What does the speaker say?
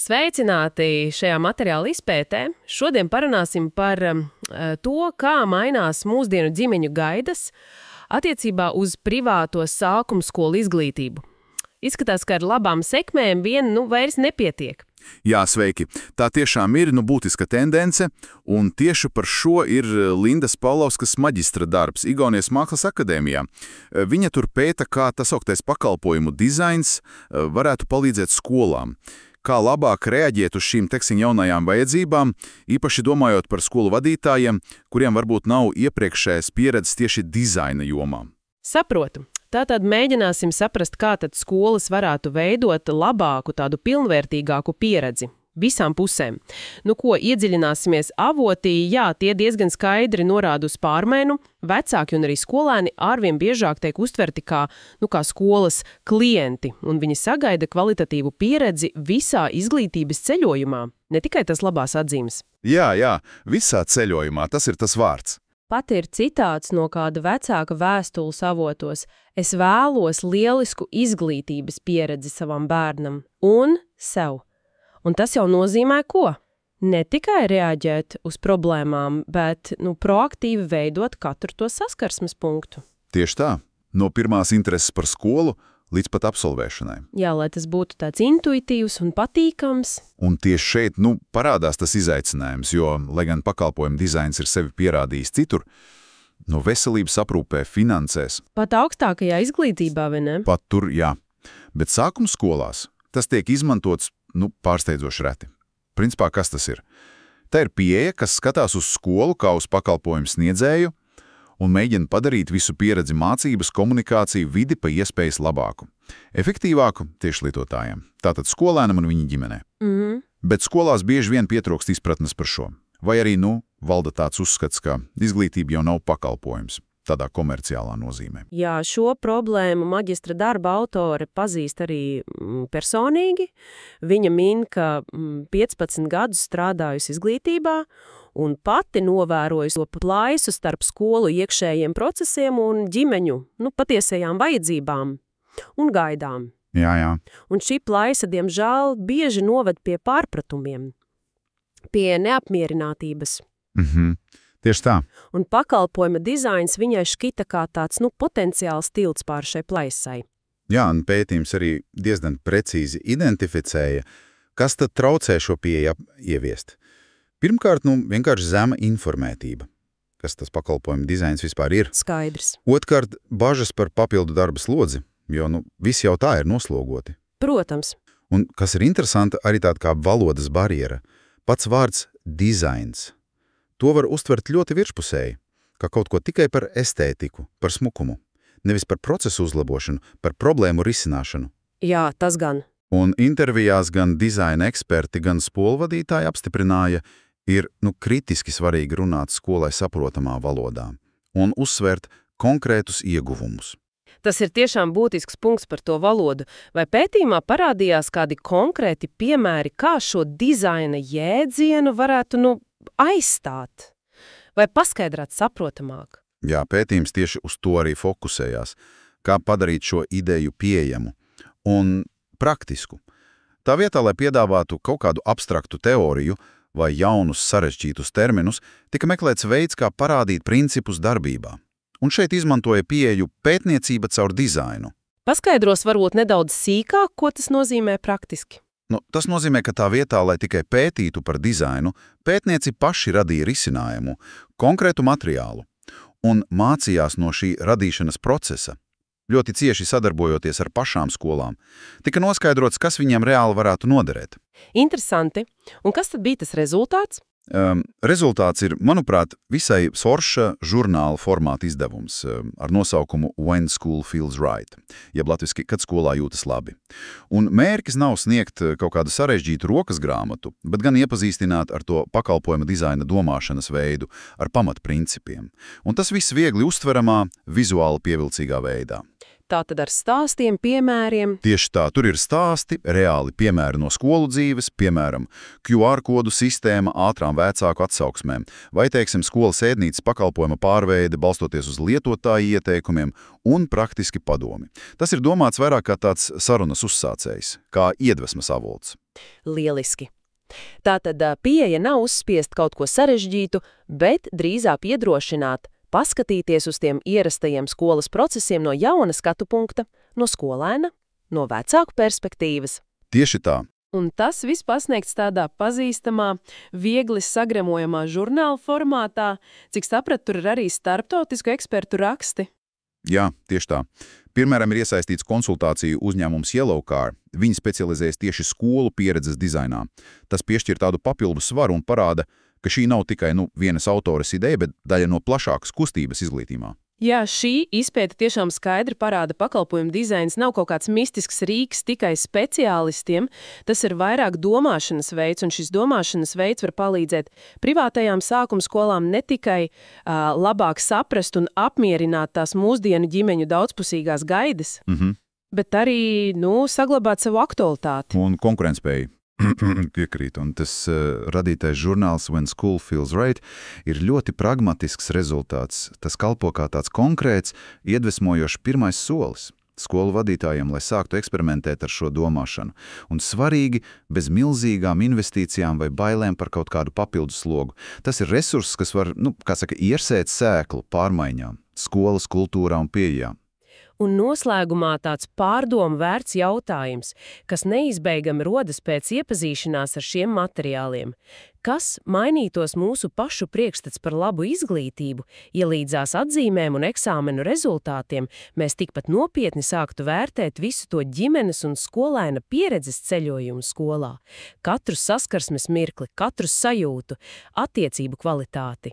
Sveicināti šajā materiāla izpētē. Šodien parunāsim par to, kā mainās mūsdienu ģimeņu gaidas attiecībā uz privāto sākuma skolu izglītību. Izskatās, ka ar labām sekmēm vien vairs nepietiek. Jā, sveiki. Tā tiešām ir būtiska tendence, un tieši par šo ir Lindas Paulauskas maģistra darbs Igaunijas Mākslas akadēmijā. Viņa tur pēta, kā tas augtais pakalpojumu dizains varētu palīdzēt skolām. Kā labāk reaģēt uz šīm jaunajām vajadzībām, īpaši domājot par skolu vadītājiem, kuriem varbūt nav iepriekšējās pieredzes tieši dizaina jomā. Saprotu. Tātad mēģināsim saprast, kā tad skolas varētu veidot labāku, tādu pilnvērtīgāku pieredzi visām pusēm. Iedziļināsimies avotī, tie diezgan skaidri norāda uz pārmaiņu. Vecāki un arī skolēni arvien biežāk tiek uztverti kā skolas klienti, un viņi sagaida kvalitatīvu pieredzi visā izglītības ceļojumā, ne tikai tas labās atzīmes. Jā, visā ceļojumā, tas ir tas vārds. Pat ir citāts no kāda vecāka vēstules avotos: es vēlos lielisku izglītības pieredzi savam bērnam un sev. Un tas jau nozīmē ko? Ne tikai reaģēt uz problēmām, bet proaktīvi veidot katru to saskarsmes punktu. Tieši tā. No pirmās intereses par skolu līdz pat absolvēšanai. Jā, lai tas būtu tāds intuitīvs un patīkams. Un tieši šeit parādās tas izaicinājums, jo, lai gan pakalpojumu dizains ir sevi pierādījis citur, veselības aprūpē, finansēs. Pat augstākajā izglītībā, vai ne? Pat tur, jā. Bet sākuma skolās tas tiek izmantots, pārsteidzoši reti. Principā, kas tas ir? Tā ir pieeja, kas skatās uz skolu kā uz pakalpojumu sniedzēju un mēģina padarīt visu pieredzi mācības, komunikāciju, vidi pa iespējas labāku. Efektīvāku tieši lietotājiem. Tātad skolēnam un viņa ģimenē. Bet skolās bieži vien pietrūkst izpratnes par šo. Vai arī, valda tāds uzskats, ka izglītība jau nav pakalpojums, tādā komerciālā nozīmē. Jā, šo problēmu maģistra darba autore pazīst arī personīgi. Viņa min, ka 15 gadus strādājusi izglītībā, un pati novērojusi to plaisu starp skolu iekšējiem procesiem un ģimeņu, patiesajām vajadzībām un gaidām. Jā. Un šī plaisa, diemžēl, bieži noved pie pārpratumiem, pie neapmierinātības. Tieši tā. Un pakalpojuma dizains viņai šķita kā tāds, potenciāls tilts pār šai plaisai. Jā, un pētījums arī diezgan precīzi identificēja, kas tad traucē šo pieeju ieviest. Pirmkārt, vienkārši zema informētība, kas tas pakalpojuma dizains vispār ir. Skaidrs. Otkārt, bažas par papildu darba slodzi, jo, visi jau tā ir noslogoti. Protams. Un, kas ir interesanti, arī tāda kā valodas barjera. Pats vārds dizains. To var uztvert ļoti virspusēji, kā kaut ko tikai par estētiku, par smukumu. Nevis par procesu uzlabošanu, par problēmu risināšanu. Jā, tas gan. Un intervijās gan dizaina eksperti, gan skolvadītāji apstiprināja, ir kritiski svarīgi runāt skolai saprotamā valodā un uzsvērt konkrētus ieguvumus. Tas ir tiešām būtisks punkts par to valodu. Vai pētījumā parādījās kādi konkrēti piemēri, kā šo dizaina jēdzienu varētu aizstāt vai paskaidrot saprotamāk? Jā, pētījums tieši uz to arī fokusējās, kā padarīt šo ideju pieejamu un praktisku. Tā vietā, lai piedāvātu kaut kādu abstraktu teoriju vai jaunus sarežģītus terminus, tika meklēts veids, kā parādīt principus darbībā. Un šeit izmantoja pieeju pētniecība caur dizainu. Paskaidros varbūt nedaudz sīkāk, ko tas nozīmē praktiski. Tas nozīmē, ka tā vietā, lai tikai pētītu par dizainu, pētnieci paši radīja risinājumu, konkrētu materiālu un mācījās no šī radīšanas procesa. Ļoti cieši sadarbojoties ar pašām skolām, tika noskaidrots, kas viņiem reāli varētu noderēt. Interesanti. Un kas tad bija tas rezultāts? Rezultāts ir, manuprāt, visai forša žurnāla formāta izdevums ar nosaukumu When School Feels Right, jeb latviski, kad skolā jūtas labi. Un mērķis nav sniegt kaut kādu sarežģītu rokas grāmatu, bet gan iepazīstināt ar to pakalpojuma dizaina domāšanas veidu, ar pamatprincipiem. Un tas viss viegli uztveramā, vizuāli pievilcīgā veidā. Tātad ar stāstiem, piemēriem. Tieši tā, tur ir stāsti, reāli piemēri no skolu dzīves, piemēram, QR kodu sistēma ātrām vecāku atsauksmēm, vai, skolas ēdnīcas pakalpojuma pārveide balstoties uz lietotāju ieteikumiem un praktiski padomi. Tas ir domāts vairāk kā tāds sarunas uzsācējs, kā iedvesmas avots. Lieliski! Tātad pieeja nav uzspiest kaut ko sarežģītu, bet drīzāk iedrošināt, paskatīties uz tiem ierastajiem skolas procesiem no jauna skatu punkta, no skolēna, no vecāku perspektīvas. Tieši tā. Un tas viss pasniegts tādā pazīstamā, viegli sagremojamā žurnāla formātā, cik sapratu, tur ir arī starptautisku ekspertu raksti. Jā, tieši tā. Piemēram, ir iesaistīts konsultāciju uzņēmums Yellowcard. Viņi specializējas tieši skolu pieredzes dizainā. Tas piešķir tādu papildu svaru un parāda, ka šī nav tikai vienas autores ideja, bet daļa no plašākas kustības izglītībā. Jā, šī izpēta tiešām skaidri parāda, pakalpojumu dizains nav kaut kāds mistisks rīks tikai speciālistiem. Tas ir vairāk domāšanas veids, un šis domāšanas veids var palīdzēt privātajām sākumskolām ne tikai labāk saprast un apmierināt tās mūsdienu ģimeņu daudzpusīgās gaidas, bet arī, saglabāt savu aktualitāti. Un konkurentspēju. Piekrīt, un tas radītais žurnāls When School Feels Right ir ļoti pragmatisks rezultāts. Tas kalpo kā tāds konkrēts, iedvesmojošs pirmais solis skolu vadītājiem, lai sāktu eksperimentēt ar šo domāšanu. Un svarīgi, bez milzīgām investīcijām vai bailēm par kaut kādu papildu slogu. Tas ir resurss, kas var, iersēt sēklu pārmaiņām, skolas kultūrā un pieejām. Un noslēgumā tāds pārdomu vērts jautājums, kas neizbeigami rodas pēc iepazīšanās ar šiem materiāliem. Kas mainītos mūsu pašu priekšstats par labu izglītību, ja līdzās atzīmēm un eksāmenu rezultātiem mēs tikpat nopietni sāktu vērtēt visu to ģimenes un skolēna pieredzes ceļojumu skolā, katru saskarsmes mirkli, katru sajūtu, attiecību kvalitāti?